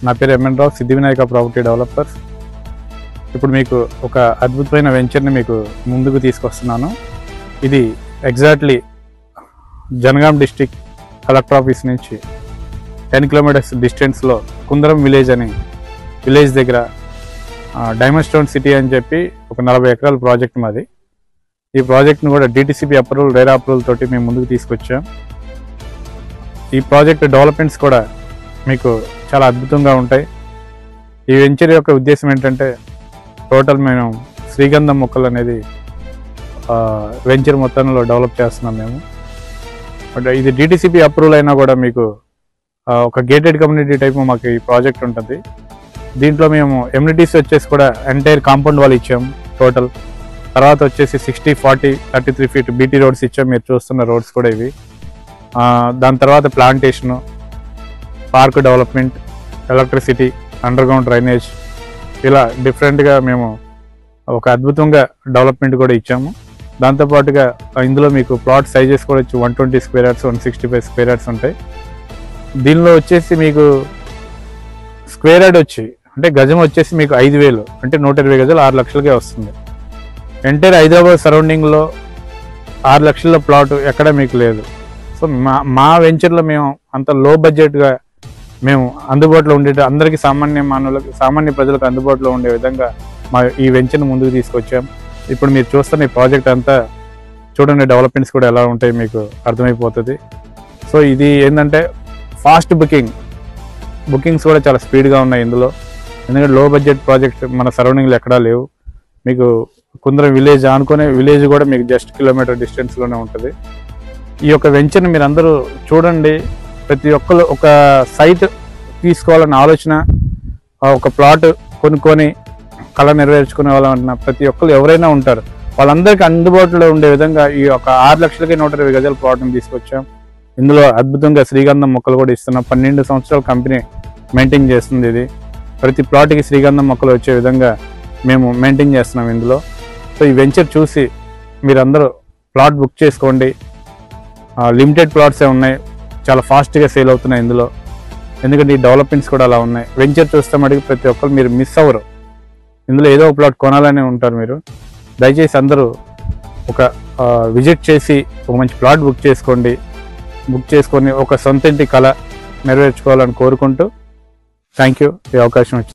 నా పేరు ఎంఎన్ రావు, సిద్ధి Vinayaka property developers. ఇప్పుడు మీకు ఒక అద్భుతమైన వెంచర్ని మీకు ముందుకు తీసుకొస్తున్నాను. ఇది exactly Jangaon district collector office నుంచి 10 కిలోమీటర్స్ డిస్టెన్స్లో కుందరం విలేజ్ అని విలేజ్ దగ్గర డైమండ్ స్టోన్ సిటీ అని చెప్పి ఒక 40 ఎకరాల ప్రాజెక్ట్ మాది. ఈ ప్రాజెక్ట్ను కూడా డిటిసిపి అప్రూవల్, రేరా అప్రూవల్ తోటి మేము ముందుకు తీసుకొచ్చాం. ఈ ప్రాజెక్ట్ డెవలప్మెంట్స్ కూడా మీకు చాలా అద్భుతంగా ఉంటాయి. ఈ వెంచర్ యొక్క ఉద్దేశం ఏంటంటే టోటల్ మేము శ్రీగంధం మొక్కలు అనేది వెంచర్ మొత్తంలో డెవలప్ చేస్తున్నాం మేము. బట్ ఇది డిటిసిపి అప్రూవల్ అయినా కూడా మీకు ఒక గేటెడ్ కమ్యూనిటీ టైప్ మాకు ఈ ప్రాజెక్ట్ ఉంటుంది. దీంట్లో మేము ఎమ్యూనిటీస్ వచ్చేసి కూడా ఎంటైర్ కాంపౌండ్ వాల్ ఇచ్చాము టోటల్. తర్వాత వచ్చేసి 60, 40, 33 ఫీట్ బీటీ రోడ్స్ ఇచ్చాము. మీరు చూస్తున్న రోడ్స్ కూడా ఇవి. దాని తర్వాత plantation, park development, electricity, underground drainage, ఇలా డిఫరెంట్గా మేము ఒక అద్భుతంగా డెవలప్మెంట్ కూడా ఇచ్చాము. దాంతోపాటుగా ఇందులో మీకు ప్లాట్ సైజెస్ కూడా వచ్చి 120 స్క్వేర్ యార్డ్స్, 165 స్క్వేర్ యార్డ్స్ ఉంటాయి. దీనిలో వచ్చేసి మీకు స్క్వేర్ యార్డ్ వచ్చి అంటే గజం వచ్చేసి మీకు 5,000, అంటే 120 గజాలు 6 లక్షలకే వస్తుంది. ఎంటైర్ హైదరాబాద్ సరౌండింగ్లో 6 లక్షల ప్లాట్ ఎక్కడ మీకు లేదు. సో మా వెంచర్లో మేము అంత లో బడ్జెట్గా మేము అందుబాటులో ఉండే అందరికీ సామాన్య ప్రజలకు అందుబాటులో ఉండే విధంగా ఈ వెంచర్ని ముందుకు తీసుకొచ్చాం. ఇప్పుడు మీరు చూస్తున్న ఈ ప్రాజెక్ట్ అంతా చూడండి, డెవలప్మెంట్స్ కూడా ఎలా ఉంటాయి మీకు అర్థమైపోతుంది. సో ఇది ఏంటంటే ఫాస్ట్ బుకింగ్స్ కూడా చాలా స్పీడ్గా ఉన్నాయి ఇందులో. ఎందుకంటే లో బడ్జెట్ ప్రాజెక్ట్స్ మన సరౌండింగ్లో ఎక్కడా లేవు. మీకు కుందరం విలేజ్ ఆనుకునే విలేజ్ కూడా మీకు జస్ట్ కిలోమీటర్ డిస్టెన్స్లోనే ఉంటుంది. ఈ యొక్క వెంచర్ని మీరు అందరూ చూడండి. ప్రతి ఒక్కరు ఒక సైట్ తీసుకోవాలన్న ఆలోచన, ఒక ప్లాట్ కొనుక్కొని కళ నెరవేర్చుకునే వాళ్ళన్న ప్రతి ఒక్కరు ఎవరైనా ఉంటారు. వాళ్ళందరికీ అందుబాటులో ఉండే విధంగా ఈ యొక్క 6 లక్షలకి 120 గజాల ప్లాట్ని తీసుకొచ్చాం. ఇందులో అద్భుతంగా శ్రీగంధం మొక్కలు కూడా ఇస్తున్నాం. 12 సంవత్సరాల కంపెనీ మెయింటైన్ చేస్తుంది. ఇది ప్రతి ప్లాట్కి శ్రీగంధం మొక్కలు వచ్చే విధంగా మేము మెయింటైన్ చేస్తున్నాం ఇందులో. సో ఈ వెంచర్ చూసి మీరందరూ ప్లాట్ బుక్ చేసుకోండి. లిమిటెడ్ ప్లాట్సే ఉన్నాయి, చాలా ఫాస్ట్గా సేల్ అవుతున్నాయి ఇందులో. ఎందుకంటే ఈ డెవలప్మెంట్స్ కూడా అలా ఉన్నాయి. వెంచర్ చూస్తే మటుకు ప్రతి ఒక్కరు మీరు మిస్ అవ్వరు. ఇందులో ఏదో ఒక ప్లాట్ కొనాలనే ఉంటారు మీరు. దయచేసి అందరూ ఒక విజిట్ చేసి ఒక మంచి ప్లాట్ బుక్ చేసుకొని ఒక సొంత ఇంటి కళ నెరవేర్చుకోవాలని కోరుకుంటూ థ్యాంక్ యూ ఈ అవకాశం వచ్చింది.